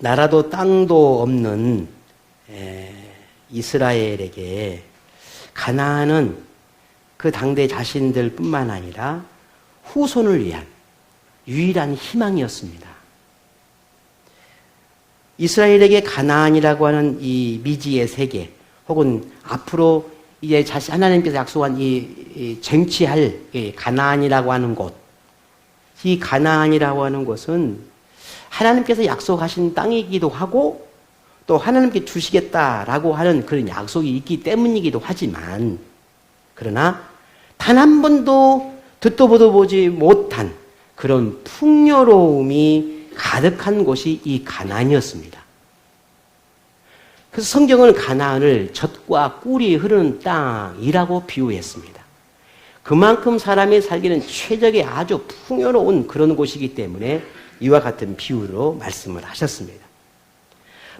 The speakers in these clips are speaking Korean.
나라도 땅도 없는 이스라엘에게 가나안은 그 당대 자신들뿐만 아니라 후손을 위한 유일한 희망이었습니다. 이스라엘에게 가나안이라고 하는 이 미지의 세계, 혹은 앞으로 이제 하나님께서 약속한 이 쟁취할 가나안이라고 하는 곳, 이 가나안이라고 하는 곳은 하나님께서 약속하신 땅이기도 하고 또 하나님께 주시겠다라고 하는 그런 약속이 있기 때문이기도 하지만, 그러나 단 한 번도 듣도 보도 보지 못한 그런 풍요로움이 가득한 곳이 이 가나안이었습니다. 그래서 성경은 가나안을 젖과 꿀이 흐르는 땅이라고 비유했습니다. 그만큼 사람이 살기는 최적의 아주 풍요로운 그런 곳이기 때문에 이와 같은 비유로 말씀을 하셨습니다.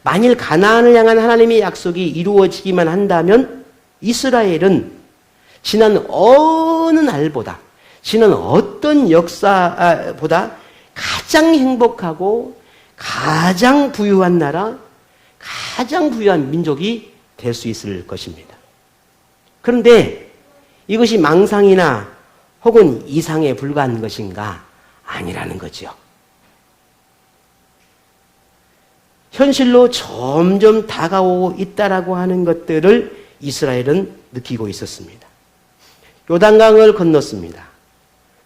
만일 가나안을 향한 하나님의 약속이 이루어지기만 한다면 이스라엘은 지난 어느 날보다, 지난 어떤 역사보다 가장 행복하고 가장 부유한 나라, 가장 부유한 민족이 될 수 있을 것입니다. 그런데 이것이 망상이나 혹은 이상에 불과한 것인가? 아니라는 거죠. 현실로 점점 다가오고 있다라고 하는 것들을 이스라엘은 느끼고 있었습니다. 요단강을 건넜습니다.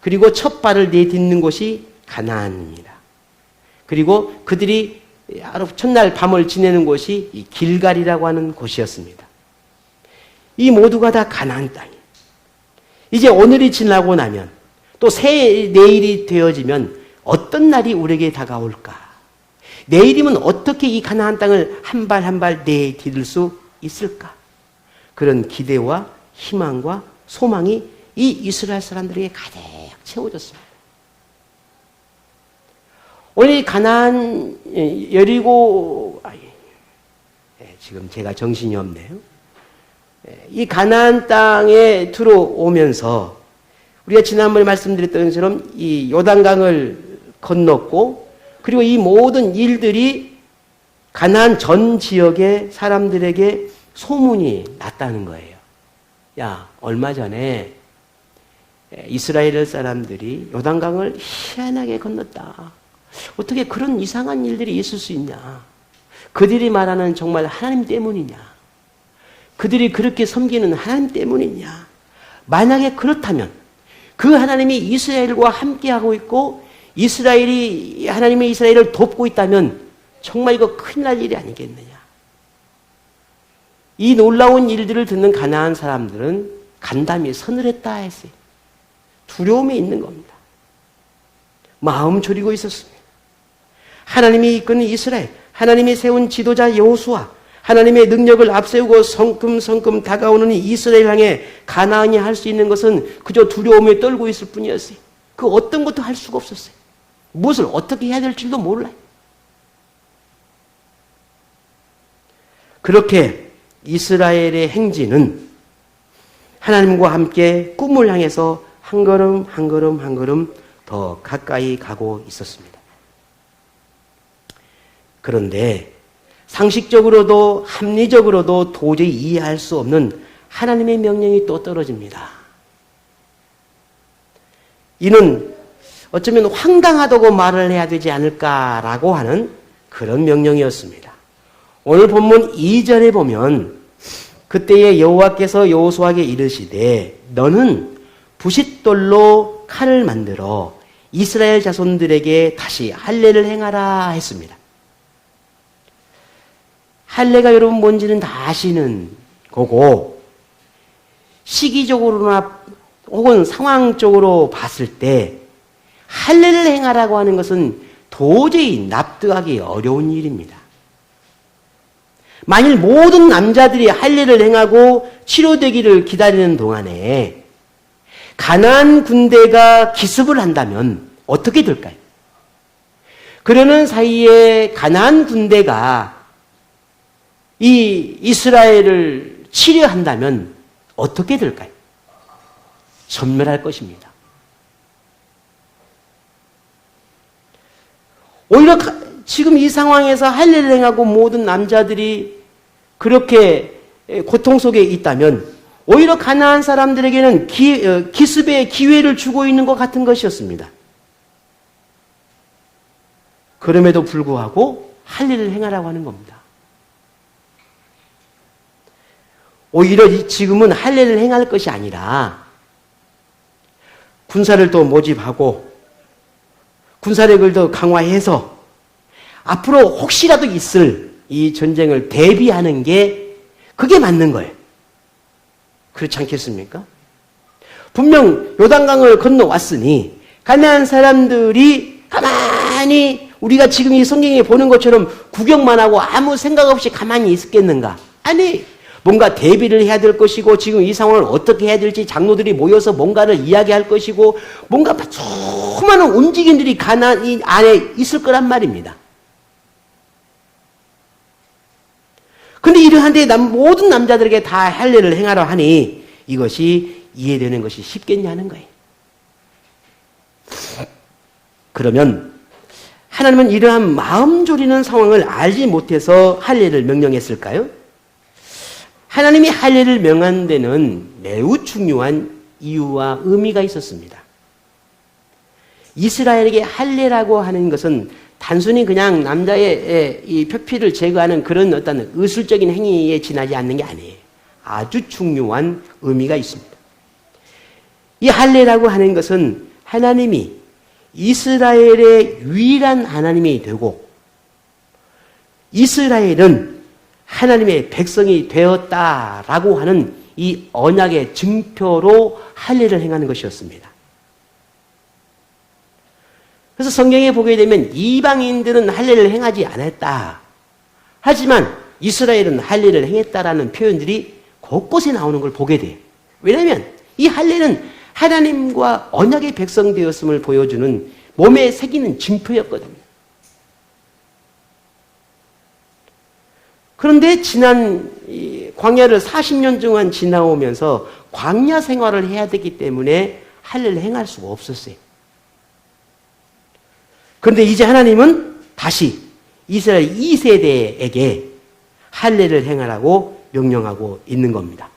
그리고 첫 발을 내딛는 곳이 가나안입니다. 그리고 그들이 하루 첫날 밤을 지내는 곳이 이 길갈이라고 하는 곳이었습니다. 이 모두가 다 가나안 땅이에요. 이제 오늘이 지나고 나면 또 내일이 되어지면 어떤 날이 우리에게 다가올까? 내일이면 어떻게 이 가나안 땅을 한 발 한 발 내디딜 수 있을까? 그런 기대와 희망과 소망이 이 이스라엘 사람들에게 가득 채워졌습니다. 오늘 가나안 여리고, 지금 제가 정신이 없네요. 이 가나안 땅에 들어오면서 우리가 지난번에 말씀드렸던 것처럼 이 요단강을 건넜고, 그리고 이 모든 일들이 가나안 전 지역의 사람들에게 소문이 났다는 거예요. 야, 얼마 전에 이스라엘 사람들이 요단강을 희한하게 건넜다. 어떻게 그런 이상한 일들이 있을 수 있냐? 그들이 말하는 정말 하나님 때문이냐? 그들이 그렇게 섬기는 하나님 때문이냐? 만약에 그렇다면 그 하나님이 이스라엘과 함께하고 있고 이스라엘이 하나님의 이스라엘을 돕고 있다면 정말 이거 큰일 날 일이 아니겠느냐? 이 놀라운 일들을 듣는 가나안 사람들은 간담이 서늘했다 했어요. 두려움이 있는 겁니다. 마음 졸이고 있었습니다. 하나님이 이끄는 이스라엘, 하나님이 세운 지도자 여호수아, 하나님의 능력을 앞세우고 성큼성큼 다가오는 이스라엘 향해 가나안이 할 수 있는 것은 그저 두려움에 떨고 있을 뿐이었어요. 그 어떤 것도 할 수가 없었어요. 무엇을 어떻게 해야 될지도 몰라요. 그렇게 이스라엘의 행진은 하나님과 함께 꿈을 향해서 한 걸음 한 걸음 한 걸음 더 가까이 가고 있었습니다. 그런데 상식적으로도 합리적으로도 도저히 이해할 수 없는 하나님의 명령이 또 떨어집니다. 이는 어쩌면 황당하다고 말을 해야 되지 않을까라고 하는 그런 명령이었습니다. 오늘 본문 2절에 보면 그때에 여호와께서 여호수아에게 이르시되 너는 부싯돌로 칼을 만들어 이스라엘 자손들에게 다시 할례를 행하라 했습니다. 할례가 여러분 뭔지는 다 아시는 거고 시기적으로나 혹은 상황적으로 봤을 때 할례를 행하라고 하는 것은 도저히 납득하기 어려운 일입니다. 만일 모든 남자들이 할례를 행하고 치료되기를 기다리는 동안에 가나안 군대가 기습을 한다면 어떻게 될까요? 그러는 사이에 가나안 군대가 이 이스라엘을 치려한다면 어떻게 될까요? 전멸할 것입니다. 오히려 지금 이 상황에서 할례를 행하고 모든 남자들이 그렇게 고통 속에 있다면 오히려 가나안 사람들에게는 기습의 기회를 주고 있는 것 같은 것이었습니다. 그럼에도 불구하고 할례를 행하라고 하는 겁니다. 오히려 지금은 할례를 행할 것이 아니라 군사를 또 모집하고 군사력을 더 강화해서 앞으로 혹시라도 있을 이 전쟁을 대비하는 게 그게 맞는 거예요. 그렇지 않겠습니까? 분명 요단강을 건너왔으니 가나안 사람들이 가만히 우리가 지금 이 성경에 보는 것처럼 구경만 하고 아무 생각 없이 가만히 있었겠는가? 아니, 뭔가 대비를 해야 될 것이고 지금 이 상황을 어떻게 해야 될지 장로들이 모여서 뭔가를 이야기할 것이고 뭔가 수많은 움직임들이 가나안 안에 있을 거란 말입니다. 근데 이러한데 모든 남자들에게 다 할례를 행하라 하니 이것이 이해되는 것이 쉽겠냐는 거예요. 그러면 하나님은 이러한 마음 졸이는 상황을 알지 못해서 할례를 명령했을까요? 하나님이 할례를 명한 데는 매우 중요한 이유와 의미가 있었습니다. 이스라엘에게 할례라고 하는 것은 단순히 그냥 남자의 이 표피를 제거하는 그런 어떤 의술적인 행위에 지나지 않는 게 아니에요. 아주 중요한 의미가 있습니다. 이 할례라고 하는 것은 하나님이 이스라엘의 유일한 하나님이 되고 이스라엘은 하나님의 백성이 되었다라고 하는 이 언약의 증표로 할례를 행하는 것이었습니다. 그래서 성경에 보게 되면 이방인들은 할례를 행하지 않았다. 하지만 이스라엘은 할례를 행했다라는 표현들이 곳곳에 나오는 걸 보게 돼요. 왜냐하면 이 할례는 하나님과 언약의 백성 되었음을 보여주는 몸에 새기는 증표였거든요. 그런데 지난 광야를 40년 동안 지나오면서 광야 생활을 해야 되기 때문에 할례를 행할 수가 없었어요. 그런데 이제 하나님은 다시 이스라엘 2세대에게 할례를 행하라고 명령하고 있는 겁니다.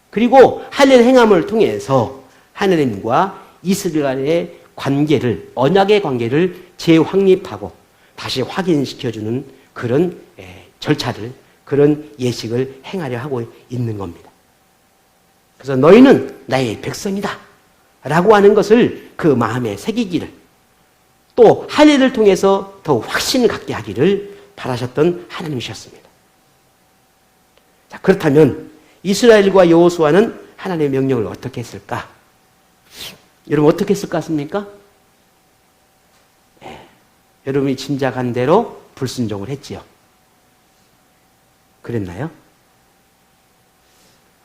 그리고 할례를 행함을 통해서 하나님과 이스라엘의 관계를, 언약의 관계를 재확립하고 다시 확인시켜주는 그런 절차를, 그런 예식을 행하려 하고 있는 겁니다. 그래서 너희는 나의 백성이다 라고 하는 것을 그 마음에 새기기를, 또 할례를 통해서 더 확신을 갖게 하기를 바라셨던 하나님이셨습니다. 자, 그렇다면 이스라엘과 여호수아는 하나님의 명령을 어떻게 했을까? 여러분 어떻게 했을 것 같습니까? 네, 여러분이 짐작한 대로 불순종을 했지요. 그랬나요?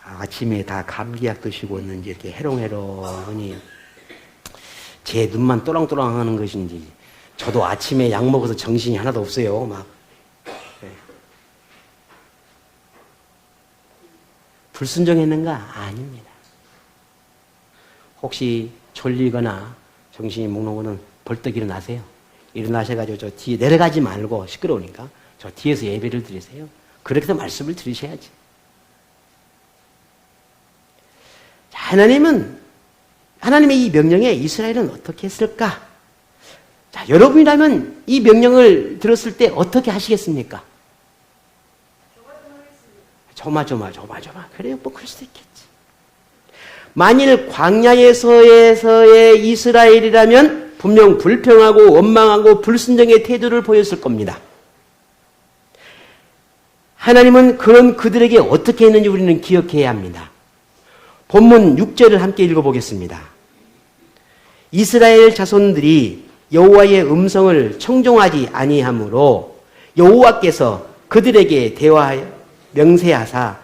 아침에 다 감기약 드시고 있는지 이렇게 해롱해롱하니 제 눈만 또랑또랑 하는 것인지 저도 아침에 약 먹어서 정신이 하나도 없어요. 막 네. 불순종했는가? 아닙니다. 혹시 졸리거나 정신이 몽롱하면 벌떡 일어나세요. 일어나셔가지고 저 뒤에 내려가지 말고 시끄러우니까 저 뒤에서 예배를 드리세요. 그렇게 말씀을 들으셔야지. 하나님의 이 명령에 이스라엘은 어떻게 했을까? 자, 여러분이라면 이 명령을 들었을 때 어떻게 하시겠습니까? 조마조마. 그래요, 뭐 그럴 수도 있겠지. 만일 광야에서의 이스라엘이라면 분명 불평하고 원망하고 불순종의 태도를 보였을 겁니다. 하나님은 그런 그들에게 어떻게 했는지 우리는 기억해야 합니다. 본문 6절을 함께 읽어보겠습니다. 이스라엘 자손들이 여호와의 음성을 청종하지 아니하므로 여호와께서 그들에게 대화하여 명세하사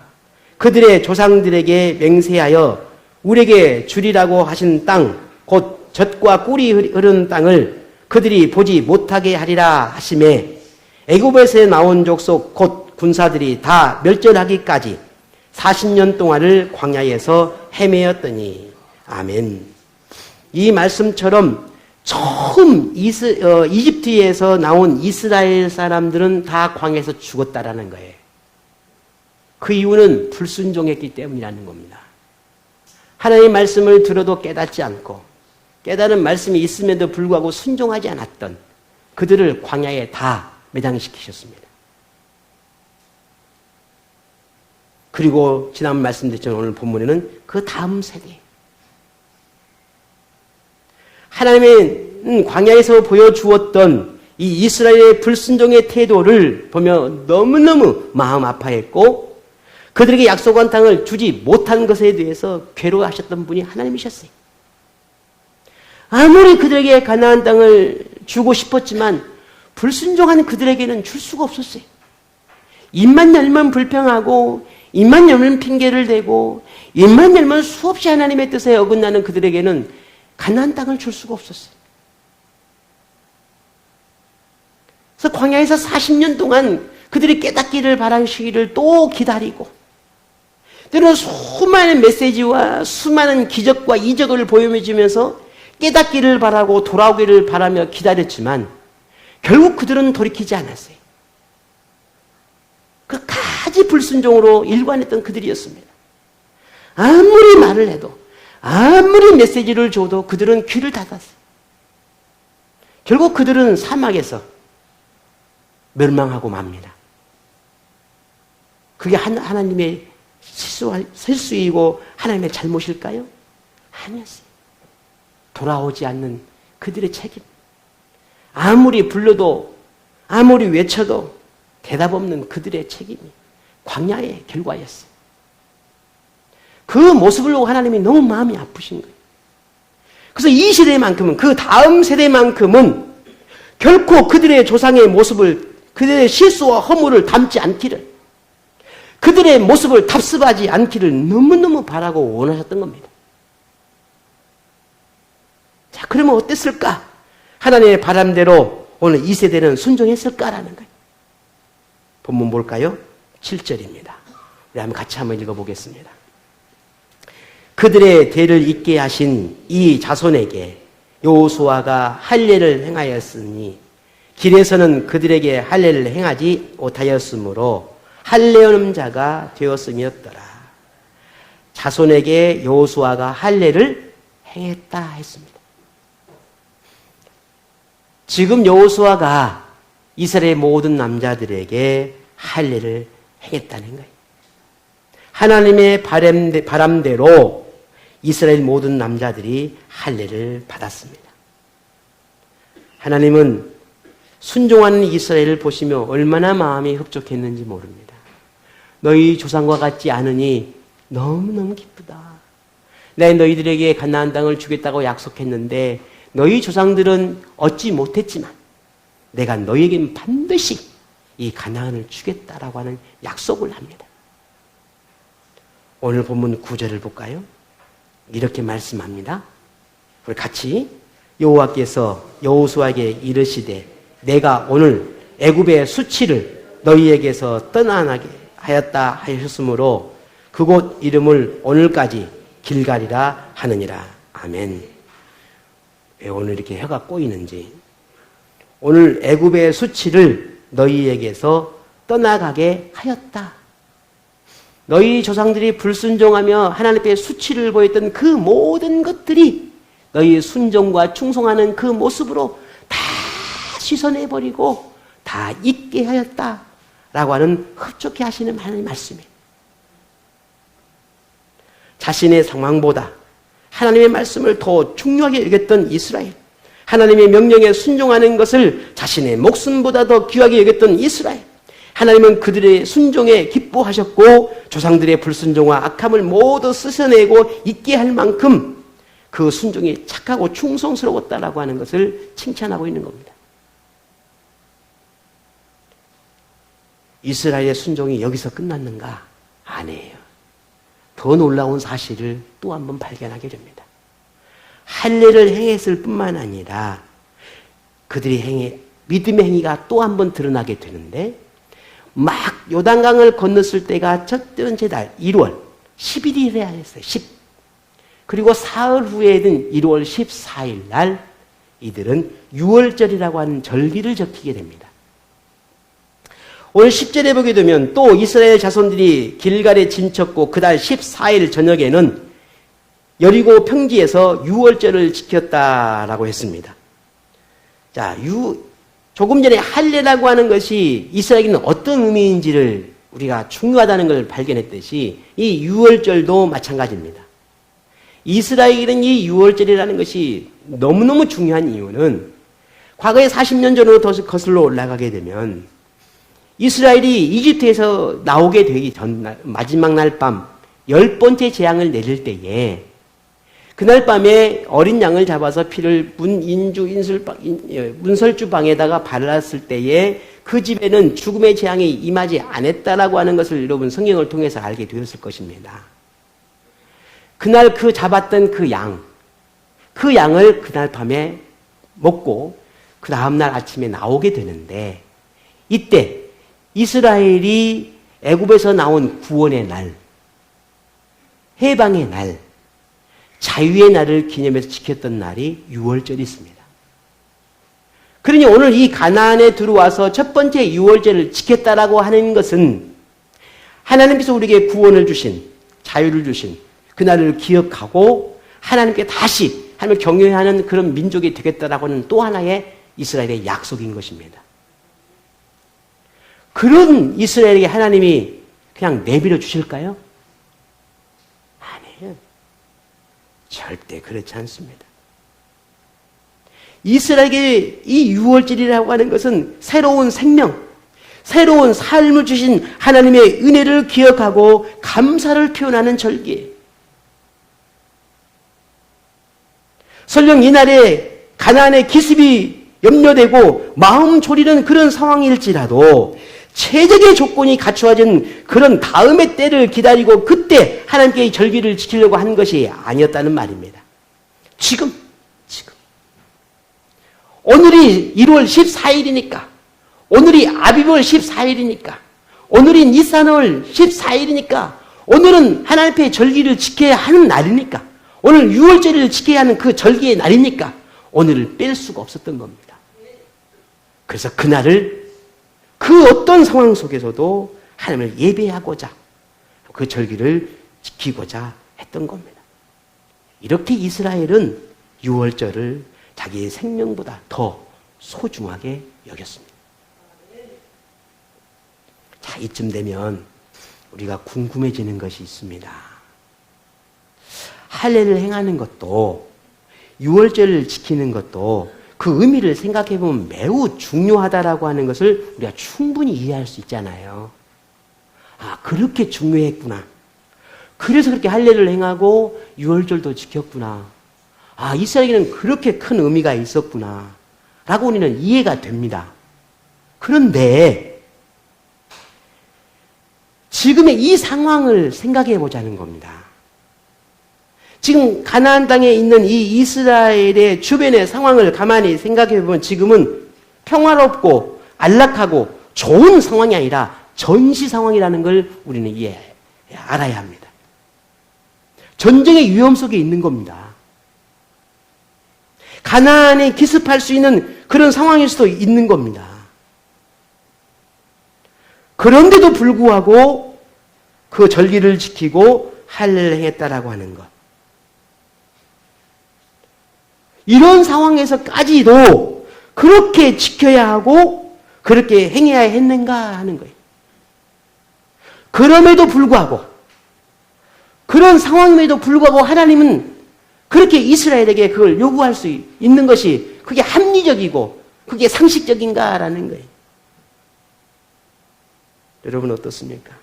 그들의 조상들에게 맹세하여 우리에게 주리라고 하신 땅, 곧 젖과 꿀이 흐르는 땅을 그들이 보지 못하게 하리라 하시매 애굽에서 나온 족속 곧 군사들이 다 멸절하기까지 40년 동안을 광야에서 헤매었더니. 아멘. 이 말씀처럼 처음 이집트에서 나온 이스라엘 사람들은 다 광야에서 죽었다라는 거예요. 그 이유는 불순종했기 때문이라는 겁니다. 하나님의 말씀을 들어도 깨닫지 않고 깨달은 말씀이 있음에도 불구하고 순종하지 않았던 그들을 광야에 다 매장시키셨습니다. 그리고 지난 말씀드렸지만 오늘 본문에는 그 다음 세대 하나님의 광야에서 보여주었던 이 이스라엘의 불순종의 태도를 보며 너무너무 마음 아파했고 그들에게 약속한 땅을 주지 못한 것에 대해서 괴로워하셨던 분이 하나님이셨어요. 아무리 그들에게 가나안 땅을 주고 싶었지만 불순종한 그들에게는 줄 수가 없었어요. 입만 열면 불평하고 입만 열면 핑계를 대고 입만 열면 수없이 하나님의 뜻에 어긋나는 그들에게는 가나안 땅을 줄 수가 없었어요. 그래서 광야에서 40년 동안 그들이 깨닫기를 바라시기를 또 기다리고 때로는 수많은 메시지와 수많은 기적과 이적을 보여주면서 깨닫기를 바라고 돌아오기를 바라며 기다렸지만 결국 그들은 돌이키지 않았어요. 끝까지 불순종으로 일관했던 그들이었습니다. 아무리 말을 해도 아무리 메시지를 줘도 그들은 귀를 닫았어요. 결국 그들은 사막에서 멸망하고 맙니다. 그게 하나님의 실수이고 하나님의 잘못일까요? 아니었어요. 돌아오지 않는 그들의 책임. 아무리 불러도 아무리 외쳐도 대답 없는 그들의 책임이 광야의 결과였어요. 그 모습을 보고 하나님이 너무 마음이 아프신 거예요. 그래서 이 세대만큼은 그 다음 세대만큼은 결코 그들의 조상의 모습을 그들의 실수와 허물을 담지 않기를 그들의 모습을 답습하지 않기를 너무너무 바라고 원하셨던 겁니다. 자, 그러면 어땠을까? 하나님의 바람대로 오늘 이 세대는 순종했을까라는 거예요. 본문 볼까요? 7절입니다. 우리 같이 한번 읽어보겠습니다. 그들의 대를 잇게 하신 이 자손에게 여호수아가 할례를 행하였으니 길에서는 그들에게 할례를 행하지 못하였으므로 할례하는 자가 되었음이었더라. 자손에게 여호수아가 할례를 행했다 했습니다. 지금 여호수아가 이스라엘 모든 남자들에게 할례를 행했다는 거예요. 하나님의 바람대로 이스라엘 모든 남자들이 할례를 받았습니다. 하나님은 순종하는 이스라엘을 보시며 얼마나 마음이 흡족했는지 모릅니다. 너희 조상과 같지 않으니 너무너무 기쁘다. 내가 너희들에게 가나안 땅을 주겠다고 약속했는데 너희 조상들은 얻지 못했지만 내가 너희에게는 반드시 이 가나안을 주겠다라고 하는 약속을 합니다. 오늘 본문 9절을 볼까요? 이렇게 말씀합니다. 우리 같이 여호와께서 여호수아에게 이르시되 내가 오늘 애굽의 수치를 너희에게서 떠나게 하였다 하셨으므로 그곳 이름을 오늘까지 길갈이라 하느니라. 아멘. 왜 오늘 이렇게 혀가 꼬이는지. 오늘 애굽의 수치를 너희에게서 떠나가게 하였다. 너희 조상들이 불순종하며 하나님께 수치를 보였던 그 모든 것들이 너희 순종과 충성하는 그 모습으로 다 씻어내버리고 다 잊게 하였다라고 하는 흡족해 하시는 하나님의 말씀이에요. 자신의 상황보다 하나님의 말씀을 더 중요하게 여겼던 이스라엘, 하나님의 명령에 순종하는 것을 자신의 목숨보다 더 귀하게 여겼던 이스라엘, 하나님은 그들의 순종에 기뻐하셨고 조상들의 불순종과 악함을 모두 씻어내고 잊게 할 만큼 그 순종이 착하고 충성스러웠다라고 하는 것을 칭찬하고 있는 겁니다. 이스라엘의 순종이 여기서 끝났는가? 아니에요. 더 놀라운 사실을 또 한 번 발견하게 됩니다. 할례를 행했을 뿐만 아니라 그들이 믿음의 행위가 또 한 번 드러나게 되는데 막 요단강을 건넜을 때가 첫 번째 달 1월 11일에 했어요. 10. 그리고 사흘 후에는 1월 14일 날 이들은 유월절이라고 하는 절기를 지키게 됩니다. 오늘 10절에 보게 되면 또 이스라엘 자손들이 길갈에 진쳤고 그달 14일 저녁에는 여리고 평지에서 유월절을 지켰다라고 했습니다. 자, 조금 전에 할례라고 하는 것이 이스라엘에게는 어떤 의미인지를 우리가 중요하다는 걸 발견했듯이 이 유월절도 마찬가지입니다. 이스라엘에게는 이 유월절이라는 것이 너무너무 중요한 이유는 과거에 40년 전으로 더 거슬러 올라가게 되면 이스라엘이 이집트에서 나오게 되기 전 마지막 날 밤 10번째 재앙을 내릴 때에 그날 밤에 어린 양을 잡아서 피를 문설주 방에다가 발랐을 때에 그 집에는 죽음의 재앙이 임하지 않았다라고 하는 것을 여러분 성경을 통해서 알게 되었을 것입니다. 그날 그 잡았던 그 양을 그날 밤에 먹고 그 다음날 아침에 나오게 되는데 이때 이스라엘이 애굽에서 나온 구원의 날, 해방의 날, 자유의 날을 기념해서 지켰던 날이 유월절이 있습니다. 그러니 오늘 이 가나안에 들어와서 첫 번째 유월절을 지켰다라고 하는 것은 하나님께서 우리에게 구원을 주신, 자유를 주신 그날을 기억하고 하나님께 다시 하나님을 경외하는 그런 민족이 되겠다라고 하는 또 하나의 이스라엘의 약속인 것입니다. 그런 이스라엘에게 하나님이 그냥 내버려 주실까요? 아니에요. 절대 그렇지 않습니다. 이스라엘에게 이 유월절이라고 하는 것은 새로운 생명, 새로운 삶을 주신 하나님의 은혜를 기억하고 감사를 표현하는 절기예요. 설령 이날에 가나안의 기습이 염려되고 마음 졸이는 그런 상황일지라도 최적의 조건이 갖추어진 그런 다음의 때를 기다리고 그때 하나님께 이 절기를 지키려고 한 것이 아니었다는 말입니다. 지금 오늘이 1월 14일이니까 오늘이 아비벌 14일이니까 오늘이 니산월 14일이니까 오늘은 하나님 앞에 절기를 지켜야 하는 날이니까 오늘 6월절을 지켜야 하는 그 절기의 날이니까 오늘을 뺄 수가 없었던 겁니다. 그래서 그날을 그 어떤 상황 속에서도 하나님을 예배하고자 그 절기를 지키고자 했던 겁니다. 이렇게 이스라엘은 6월절을 자기의 생명보다 더 소중하게 여겼습니다. 자, 이쯤 되면 우리가 궁금해지는 것이 있습니다. 할례를 행하는 것도 6월절을 지키는 것도 그 의미를 생각해 보면 매우 중요하다라고 하는 것을 우리가 충분히 이해할 수 있잖아요. 아, 그렇게 중요했구나. 그래서 그렇게 할례를 행하고 6월절도 지켰구나. 아, 이스라엘에게는 그렇게 큰 의미가 있었구나. 라고 우리는 이해가 됩니다. 그런데 지금의 이 상황을 생각해 보자는 겁니다. 지금 가나안 땅에 있는 이 이스라엘의 주변의 상황을 가만히 생각해 보면 지금은 평화롭고 안락하고 좋은 상황이 아니라 전시 상황이라는 걸 우리는 알아야 합니다. 전쟁의 위험 속에 있는 겁니다. 가나안에 기습할 수 있는 그런 상황일 수도 있는 겁니다. 그런데도 불구하고 그 절기를 지키고 할례를 행했다라고 하는 것. 이런 상황에서까지도 그렇게 지켜야 하고 그렇게 행해야 했는가 하는 거예요. 그럼에도 불구하고 그런 상황임에도 불구하고 하나님은 그렇게 이스라엘에게 그걸 요구할 수 있는 것이 그게 합리적이고 그게 상식적인가라는 거예요. 여러분 어떻습니까?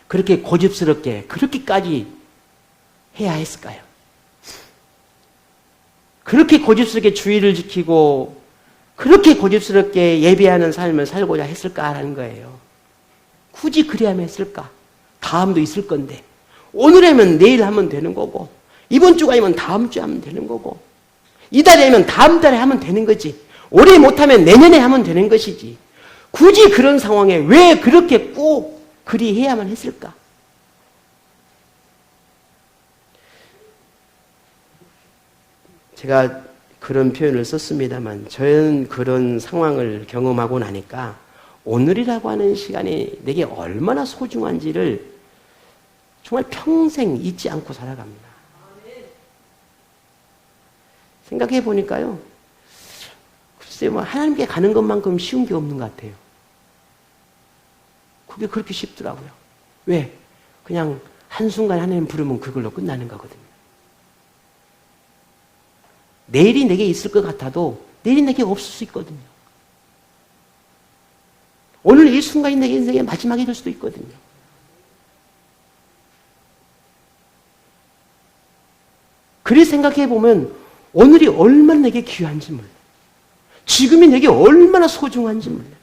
그렇게 고집스럽게 그렇게까지 해야 했을까요? 그렇게 고집스럽게 주의를 지키고 그렇게 고집스럽게 예배하는 삶을 살고자 했을까라는 거예요. 굳이 그래야만 했을까? 다음도 있을 건데 오늘 하면 내일 하면 되는 거고 이번 주가 아니면 다음 주에 하면 되는 거고 이달에 하면 다음 달에 하면 되는 거지 올해 못하면 내년에 하면 되는 것이지 굳이 그런 상황에 왜 그렇게 꼭 그리 해야만 했을까? 제가 그런 표현을 썼습니다만 저는 그런 상황을 경험하고 나니까 오늘이라고 하는 시간이 내게 얼마나 소중한지를 정말 평생 잊지 않고 살아갑니다. 생각해 보니까요, 글쎄 뭐 하나님께 가는 것만큼 쉬운 게 없는 것 같아요. 그게 그렇게 쉽더라고요. 왜? 그냥 한순간 하나님 부르면 그걸로 끝나는 거거든요. 내일이 내게 있을 것 같아도 내일이 내게 없을 수 있거든요. 오늘 이 순간이 내 인생의 마지막이 될 수도 있거든요. 그리 생각해 보면 오늘이 얼마나 내게 귀한지 몰라요. 지금이 내게 얼마나 소중한지 몰라요.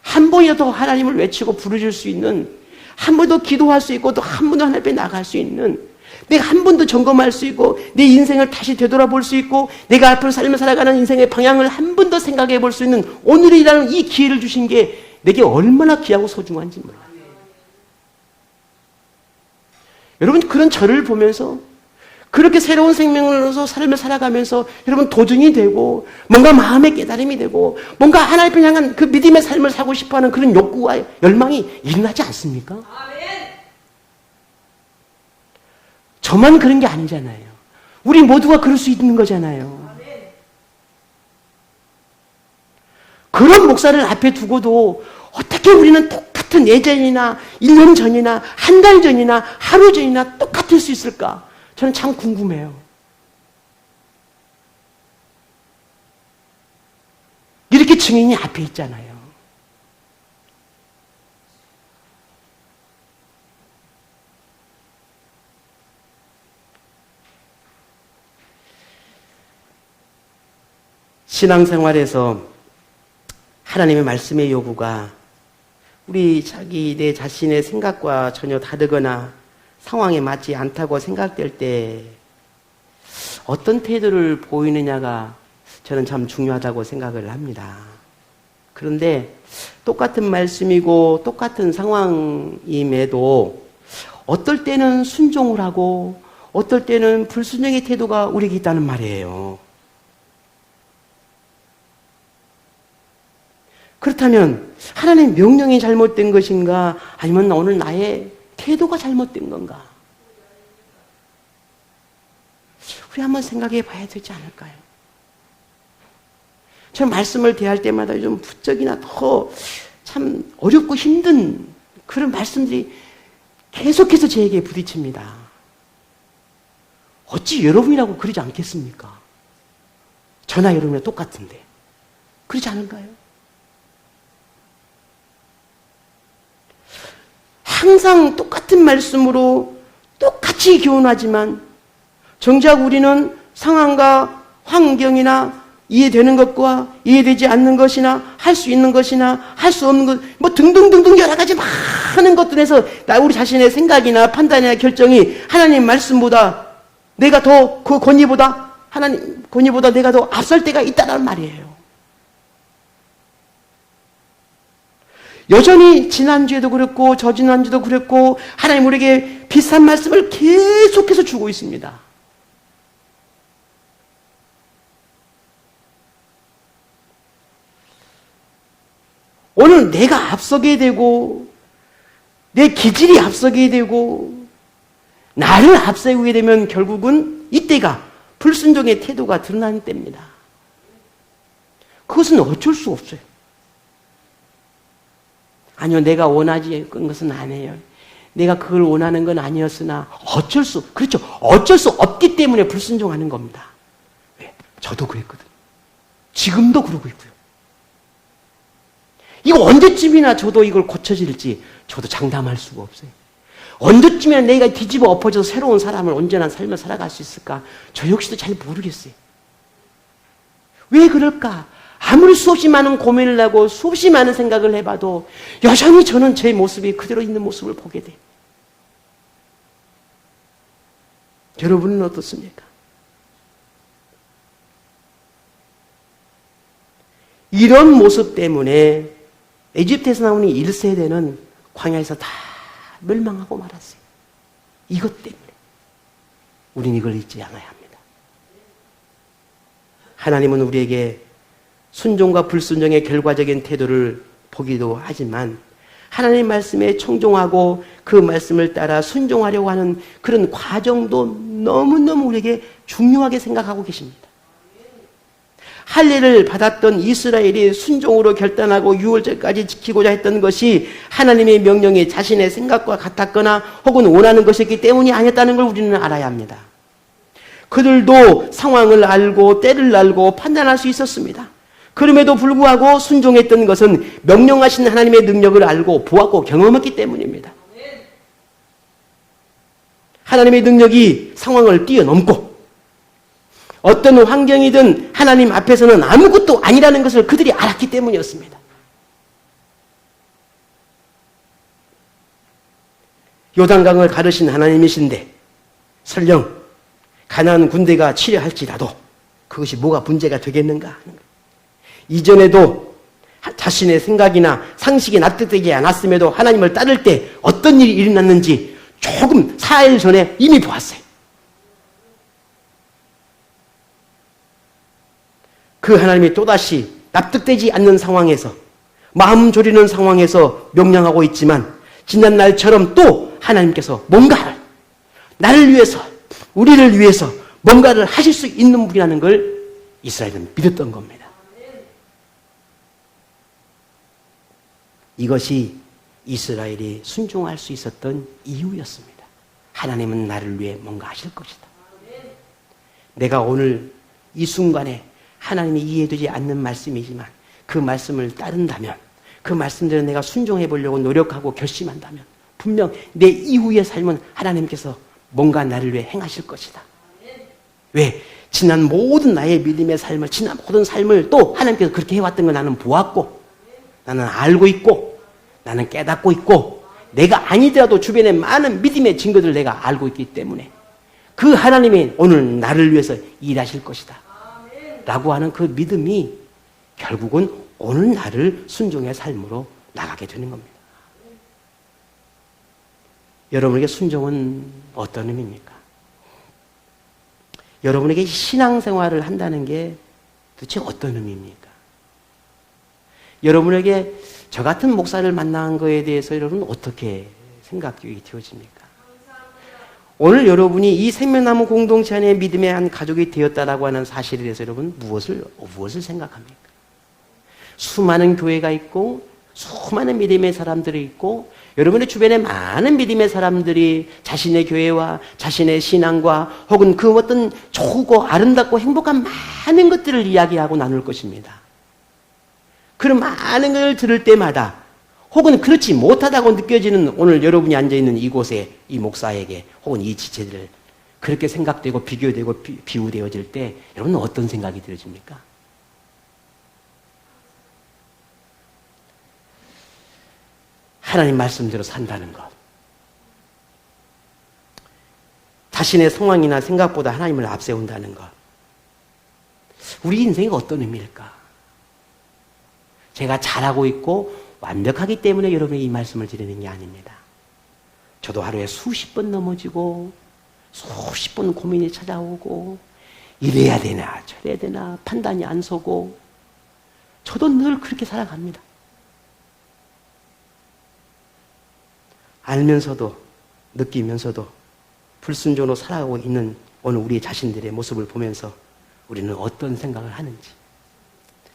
한 번이라도 하나님을 외치고 부르실 수 있는, 한 번 더 기도할 수 있고 또 한 번 더 하나님 앞에 나갈 수 있는, 내가 한 번 더 점검할 수 있고 내 인생을 다시 되돌아볼 수 있고 내가 앞으로 삶을 살아가는 인생의 방향을 한 번 더 생각해 볼 수 있는 오늘이라는 이 기회를 주신 게 내게 얼마나 귀하고 소중한지 몰라요. 여러분 그런 저를 보면서 그렇게 새로운 생명으로서 삶을 살아가면서 여러분 도전이 되고 뭔가 마음의 깨달음이 되고 뭔가 하나님을 향한 그 믿음의 삶을 살고 싶어하는 그런 욕구와 열망이 일어나지 않습니까? 저만 그런 게 아니잖아요. 우리 모두가 그럴 수 있는 거잖아요. 그런 목사를 앞에 두고도 어떻게 우리는 똑같은 예전이나 1년 전이나 한 달 전이나 하루 전이나 똑같을 수 있을까? 저는 참 궁금해요. 이렇게 증인이 앞에 있잖아요. 신앙생활에서 하나님의 말씀의 요구가 우리 내 자신의 생각과 전혀 다르거나 상황에 맞지 않다고 생각될 때 어떤 태도를 보이느냐가 저는 참 중요하다고 생각을 합니다. 그런데 똑같은 말씀이고 똑같은 상황임에도 어떨 때는 순종을 하고 어떨 때는 불순종의 태도가 우리에게 있다는 말이에요. 그렇다면 하나님의 명령이 잘못된 것인가 아니면 오늘 나의 태도가 잘못된 건가? 우리 한번 생각해 봐야 되지 않을까요? 저 말씀을 대할 때마다 좀 부쩍이나 더 참 어렵고 힘든 그런 말씀들이 계속해서 저에게 부딪힙니다. 어찌 여러분이라고 그러지 않겠습니까? 저나 여러분이랑 똑같은데. 그러지 않을까요? 항상 똑같은 말씀으로 똑같이 교훈하지만 정작 우리는 상황과 환경이나 이해되는 것과 이해되지 않는 것이나 할 수 있는 것이나 할 수 없는 것 뭐 등등등등 여러 가지 많은 것들에서 우리 자신의 생각이나 판단이나 결정이 하나님 말씀보다 내가 더 그 권위보다 하나님 권위보다 내가 더 앞설 때가 있다는 말이에요. 여전히 지난주에도 그랬고 저지난주도 그랬고 하나님 우리에게 비슷한 말씀을 계속해서 주고 있습니다. 오늘 내가 앞서게 되고 내 기질이 앞서게 되고 나를 앞세우게 되면 결국은 이때가 불순종의 태도가 드러나는 때입니다. 그것은 어쩔 수 없어요. 아니요, 내가 원하지 그런 것은 아니에요. 내가 그걸 원하는 건 아니었으나 그렇죠. 어쩔 수 없기 때문에 불순종하는 겁니다. 왜? 저도 그랬거든요. 지금도 그러고 있고요. 이거 언제쯤이나 저도 이걸 고쳐질지 저도 장담할 수가 없어요. 언제쯤이나 내가 뒤집어 엎어져서 새로운 사람을 온전한 삶을 살아갈 수 있을까? 저 역시도 잘 모르겠어요. 왜 그럴까? 아무리 수없이 많은 고민을 하고 수없이 많은 생각을 해봐도 여전히 저는 제 모습이 그대로 있는 모습을 보게 돼요. 여러분은 어떻습니까? 이런 모습 때문에 에집트에서 나오는 1세대는 광야에서 다 멸망하고 말았어요. 이것 때문에. 우린 이걸 잊지 않아야 합니다. 하나님은 우리에게 순종과 불순종의 결과적인 태도를 보기도 하지만 하나님 말씀에 청종하고 그 말씀을 따라 순종하려고 하는 그런 과정도 너무너무 우리에게 중요하게 생각하고 계십니다. 할례를 받았던 이스라엘이 순종으로 결단하고 유월절까지 지키고자 했던 것이 하나님의 명령이 자신의 생각과 같았거나 혹은 원하는 것이었기 때문이 아니었다는 걸 우리는 알아야 합니다. 그들도 상황을 알고 때를 알고 판단할 수 있었습니다. 그럼에도 불구하고 순종했던 것은 명령하신 하나님의 능력을 알고 보았고 경험했기 때문입니다. 하나님의 능력이 상황을 뛰어넘고 어떤 환경이든 하나님 앞에서는 아무것도 아니라는 것을 그들이 알았기 때문이었습니다. 요단강을 가르신 하나님이신데 설령 가나안 군대가 치려할지라도 그것이 뭐가 문제가 되겠는가 하는 거예요. 이전에도 자신의 생각이나 상식이 납득되지 않았음에도 하나님을 따를 때 어떤 일이 일어났는지 조금 4일 전에 이미 보았어요. 그 하나님이 또다시 납득되지 않는 상황에서 마음 졸이는 상황에서 명령하고 있지만 지난 날처럼 또 하나님께서 뭔가를 나를 위해서 우리를 위해서 뭔가를 하실 수 있는 분이라는 걸 이스라엘은 믿었던 겁니다. 이것이 이스라엘이 순종할 수 있었던 이유였습니다. 하나님은 나를 위해 뭔가 하실 것이다. 내가 오늘 이 순간에 하나님이 이해되지 않는 말씀이지만 그 말씀을 따른다면 그 말씀대로 내가 순종해 보려고 노력하고 결심한다면 분명 내 이후의 삶은 하나님께서 뭔가 나를 위해 행하실 것이다. 왜? 지난 모든 나의 믿음의 삶을 지난 모든 삶을 또 하나님께서 그렇게 해왔던 걸 나는 보았고 나는 알고 있고 나는 깨닫고 있고 내가 아니더라도 주변에 많은 믿음의 증거들을 내가 알고 있기 때문에 그 하나님이 오늘 나를 위해서 일하실 것이다 라고 하는 그 믿음이 결국은 오늘 나를 순종의 삶으로 나가게 되는 겁니다. 여러분에게 순종은 어떤 의미입니까? 여러분에게 신앙생활을 한다는 게 도대체 어떤 의미입니까? 여러분에게 저 같은 목사를 만난 거에 대해서 여러분은 어떻게 생각이 되어집니까? 오늘 여러분이 이 생명나무 공동체 안에 믿음의 한 가족이 되었다라고 하는 사실에 대해서 여러분 무엇을 생각합니까? 수많은 교회가 있고 수많은 믿음의 사람들이 있고 여러분의 주변에 많은 믿음의 사람들이 자신의 교회와 자신의 신앙과 혹은 그 어떤 좋고 아름답고 행복한 많은 것들을 이야기하고 나눌 것입니다. 그런 많은 걸 들을 때마다 혹은 그렇지 못하다고 느껴지는 오늘 여러분이 앉아있는 이곳에 이 목사에게 혹은 이 지체들 그렇게 생각되고 비교되고 비유되어질 때 여러분은 어떤 생각이 들어집니까? 하나님 말씀대로 산다는 것. 자신의 상황이나 생각보다 하나님을 앞세운다는 것. 우리 인생이 어떤 의미일까? 제가 잘하고 있고 완벽하기 때문에 여러분이 이 말씀을 드리는 게 아닙니다. 저도 하루에 수십 번 넘어지고 수십 번 고민이 찾아오고 이래야 되나 저래야 되나 판단이 안 서고 저도 늘 그렇게 살아갑니다. 알면서도 느끼면서도 불순종으로 살아가고 있는 오늘 우리 자신들의 모습을 보면서 우리는 어떤 생각을 하는지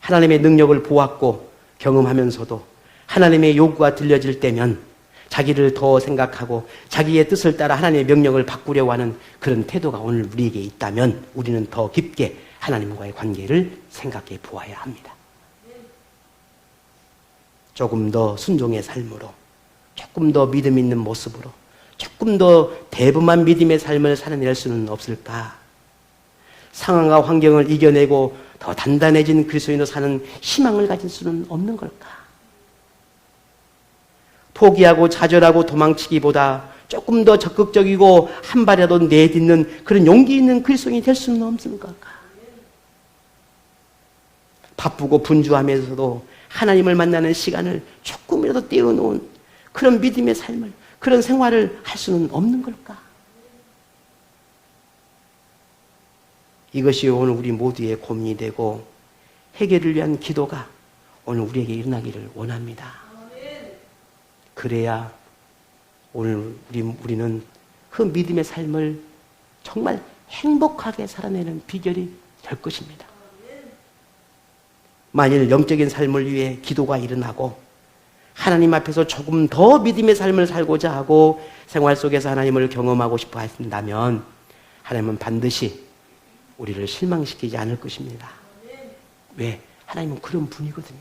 하나님의 능력을 보았고 경험하면서도 하나님의 요구가 들려질 때면 자기를 더 생각하고 자기의 뜻을 따라 하나님의 명령을 바꾸려고 하는 그런 태도가 오늘 우리에게 있다면 우리는 더 깊게 하나님과의 관계를 생각해 보아야 합니다. 조금 더 순종의 삶으로 조금 더 믿음 있는 모습으로 조금 더 대범한 믿음의 삶을 살아낼 수는 없을까? 상황과 환경을 이겨내고 더 단단해진 그리스도인으로 사는 희망을 가질 수는 없는 걸까? 포기하고 좌절하고 도망치기보다 조금 더 적극적이고 한 발이라도 내딛는 그런 용기 있는 그리스도인이 될 수는 없는 걸까? 바쁘고 분주하면서도 하나님을 만나는 시간을 조금이라도 떼어놓은 그런 믿음의 삶을, 그런 생활을 할 수는 없는 걸까? 이것이 오늘 우리 모두의 고민이 되고 해결을 위한 기도가 오늘 우리에게 일어나기를 원합니다. 그래야 오늘 우리는 그 믿음의 삶을 정말 행복하게 살아내는 비결이 될 것입니다. 만일 영적인 삶을 위해 기도가 일어나고 하나님 앞에서 조금 더 믿음의 삶을 살고자 하고 생활 속에서 하나님을 경험하고 싶어 하신다면 하나님은 반드시 우리를 실망시키지 않을 것입니다. 왜? 하나님은 그런 분이거든요.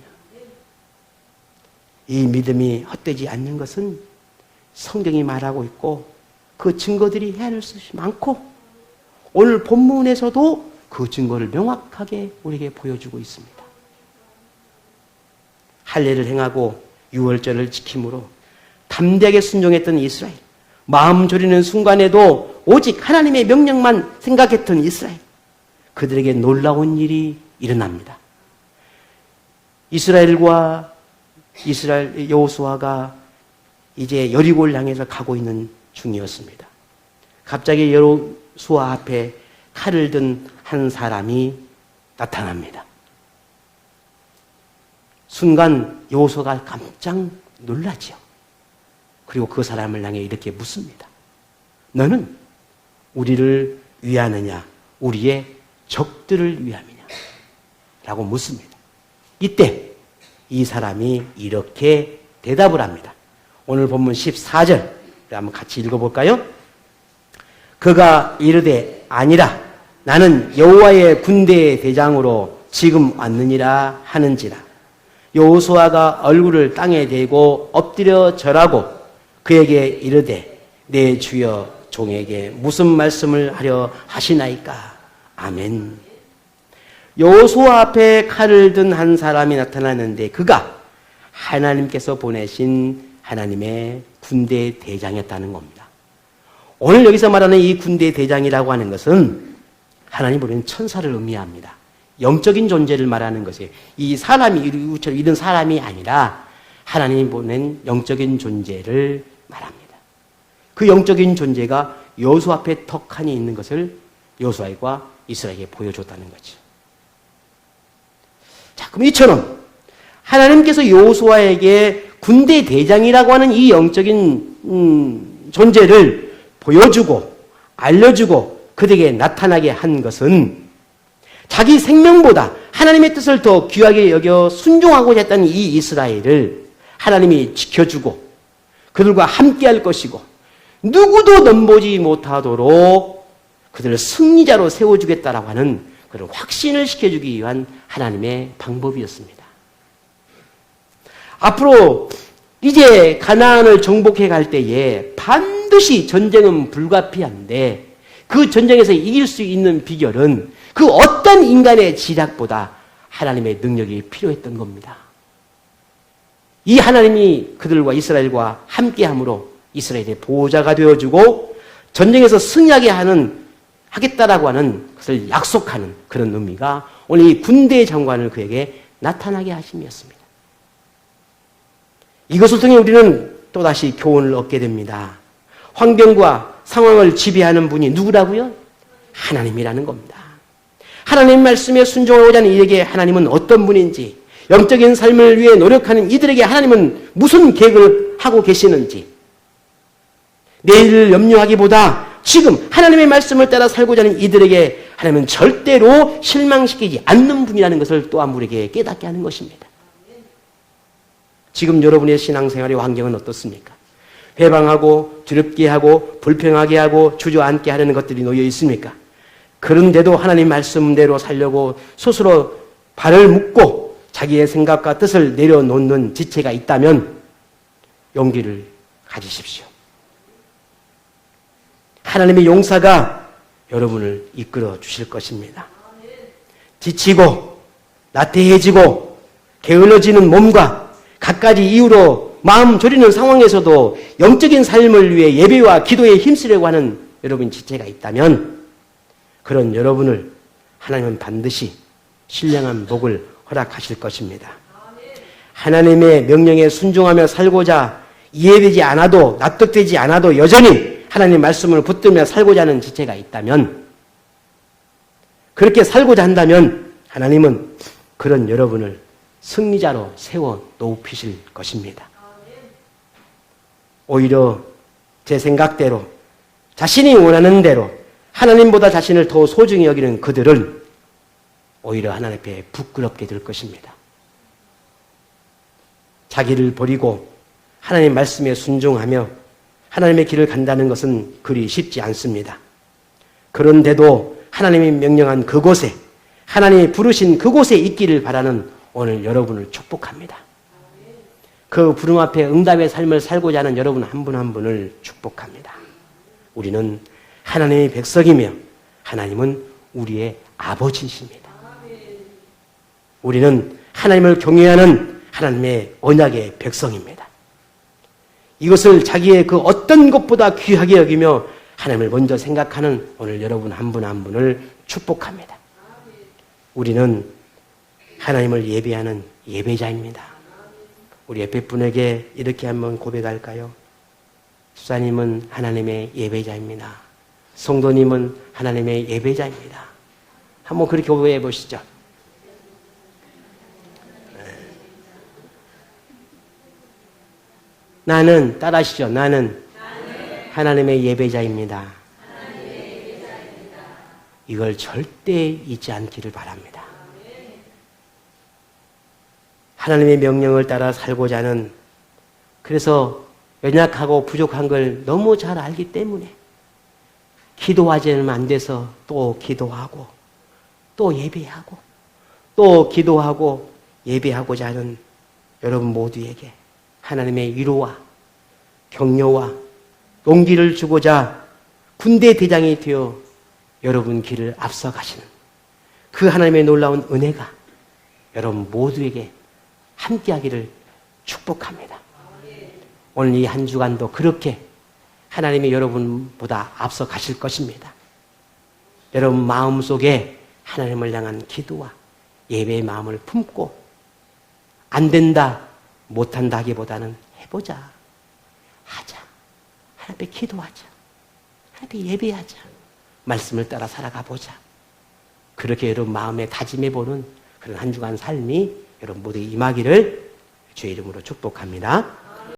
이 믿음이 헛되지 않는 것은 성경이 말하고 있고 그 증거들이 헤아릴 수 많고 오늘 본문에서도 그 증거를 명확하게 우리에게 보여주고 있습니다. 할례를 행하고 유월절을 지킴으로 담대하게 순종했던 이스라엘, 마음 졸이는 순간에도 오직 하나님의 명령만 생각했던 이스라엘, 그들에게 놀라운 일이 일어납니다. 이스라엘 여호수아가 이제 여리고를 향해서 가고 있는 중이었습니다. 갑자기 여호수아 앞에 칼을 든 한 사람이 나타납니다. 순간 여호수아가 깜짝 놀라지요. 그리고 그 사람을 향해 이렇게 묻습니다. 너는 우리를 위하느냐, 우리의 적들을 위함이냐? 라고 묻습니다. 이때 이 사람이 이렇게 대답을 합니다. 오늘 본문 14절 한번 같이 읽어볼까요? 그가 이르되 아니라 나는 여호와의 군대의 대장으로 지금 왔느니라 하는지라. 여호수아가 얼굴을 땅에 대고 엎드려 절하고 그에게 이르되 내 주여 종에게 무슨 말씀을 하려 하시나이까. 아멘. 여호수아 앞에 칼을 든 한 사람이 나타나는데 그가 하나님께서 보내신 하나님의 군대 대장이었다는 겁니다. 오늘 여기서 말하는 이 군대 대장이라고 하는 것은 하나님 보내는 천사를 의미합니다. 영적인 존재를 말하는 것이에요. 이 사람이 이런 사람이 아니라 하나님이 보낸 영적인 존재를 말합니다. 그 영적인 존재가 여호수아 앞에 턱하니 있는 것을 여호수아와 이스라엘에게 보여줬다는 거죠. 자, 그럼 이처럼 하나님께서 여호수아에게 군대 대장이라고 하는 이 영적인 존재를 보여주고 알려주고 그들에게 나타나게 한 것은 자기 생명보다 하나님의 뜻을 더 귀하게 여겨 순종하고자 했던 이 이스라엘을 하나님이 지켜주고 그들과 함께할 것이고 누구도 넘보지 못하도록 그들을 승리자로 세워주겠다라고 하는 그런 확신을 시켜주기 위한 하나님의 방법이었습니다. 앞으로 이제 가나안을 정복해 갈 때에 반드시 전쟁은 불가피한데 그 전쟁에서 이길 수 있는 비결은 그 어떤 인간의 지략보다 하나님의 능력이 필요했던 겁니다. 이 하나님이 그들과 이스라엘과 함께함으로 이스라엘의 보호자가 되어주고 전쟁에서 승리하게 하겠다라고 하는 것을 약속하는 그런 의미가 오늘 이 군대 장관을 그에게 나타나게 하심이었습니다. 이것을 통해 우리는 또다시 교훈을 얻게 됩니다. 환경과 상황을 지배하는 분이 누구라고요? 하나님이라는 겁니다. 하나님 말씀에 순종하고자 하는 이에게 하나님은 어떤 분인지, 영적인 삶을 위해 노력하는 이들에게 하나님은 무슨 계획을 하고 계시는지, 내일을 염려하기보다 지금 하나님의 말씀을 따라 살고자 하는 이들에게 하나님은 절대로 실망시키지 않는 분이라는 것을 또한 우리에게 깨닫게 하는 것입니다. 지금 여러분의 신앙생활의 환경은 어떻습니까? 회방하고 두렵게 하고 불평하게 하고 주저앉게 하려는 것들이 놓여 있습니까? 그런데도 하나님 말씀대로 살려고 스스로 발을 묶고 자기의 생각과 뜻을 내려놓는 지체가 있다면 용기를 가지십시오. 하나님의 용사가 여러분을 이끌어 주실 것입니다. 지치고 나태해지고 게을러지는 몸과 갖가지 이유로 마음 졸이는 상황에서도 영적인 삶을 위해 예배와 기도에 힘쓰려고 하는 여러분 지체가 있다면 그런 여러분을 하나님은 반드시 신령한 복을 허락하실 것입니다. 하나님의 명령에 순종하며 살고자 이해되지 않아도 납득되지 않아도 여전히 하나님 말씀을 붙들며 살고자 하는 지체가 있다면 그렇게 살고자 한다면 하나님은 그런 여러분을 승리자로 세워 높이실 것입니다. 오히려 제 생각대로 자신이 원하는 대로 하나님보다 자신을 더 소중히 여기는 그들은 오히려 하나님 앞에 부끄럽게 될 것입니다. 자기를 버리고 하나님 말씀에 순종하며 하나님의 길을 간다는 것은 그리 쉽지 않습니다. 그런데도 하나님이 명령한 그곳에, 하나님이 부르신 그곳에 있기를 바라는 오늘 여러분을 축복합니다. 그 부름 앞에 응답의 삶을 살고자 하는 여러분 한 분 한 분을 축복합니다. 우리는 하나님의 백성이며 하나님은 우리의 아버지이십니다. 우리는 하나님을 경외하는 하나님의 언약의 백성입니다. 이것을 자기의 그 어떤 것보다 귀하게 여기며 하나님을 먼저 생각하는 오늘 여러분 한 분 한 분을 축복합니다. 우리는 하나님을 예배하는 예배자입니다. 우리 옆에 분에게 이렇게 한번 고백할까요? 수사님은 하나님의 예배자입니다. 성도님은 하나님의 예배자입니다. 한번 그렇게 고백해 보시죠. 나는, 따라하시죠. 나는 하나님의 예배자입니다. 이걸 절대 잊지 않기를 바랍니다. 하나님의 명령을 따라 살고자 하는, 그래서 연약하고 부족한 걸 너무 잘 알기 때문에 기도하지 않으면 안 돼서 또 기도하고 또 예배하고 또 기도하고 예배하고자 하는 여러분 모두에게 하나님의 위로와 격려와 용기를 주고자 군대 대장이 되어 여러분 길을 앞서가시는 그 하나님의 놀라운 은혜가 여러분 모두에게 함께하기를 축복합니다. 오늘 이 한 주간도 그렇게 하나님이 여러분보다 앞서 가실 것입니다. 여러분 마음속에 하나님을 향한 기도와 예배의 마음을 품고 안 된다, 못한다 하기보다는 해보자, 하자, 하나님 앞에 기도하자, 하나님 앞에 예배하자, 말씀을 따라 살아가 보자. 그렇게 여러분 마음에 다짐해보는 그런 한 주간 삶이 여러분 모두 임하기를 주의 이름으로 축복합니다.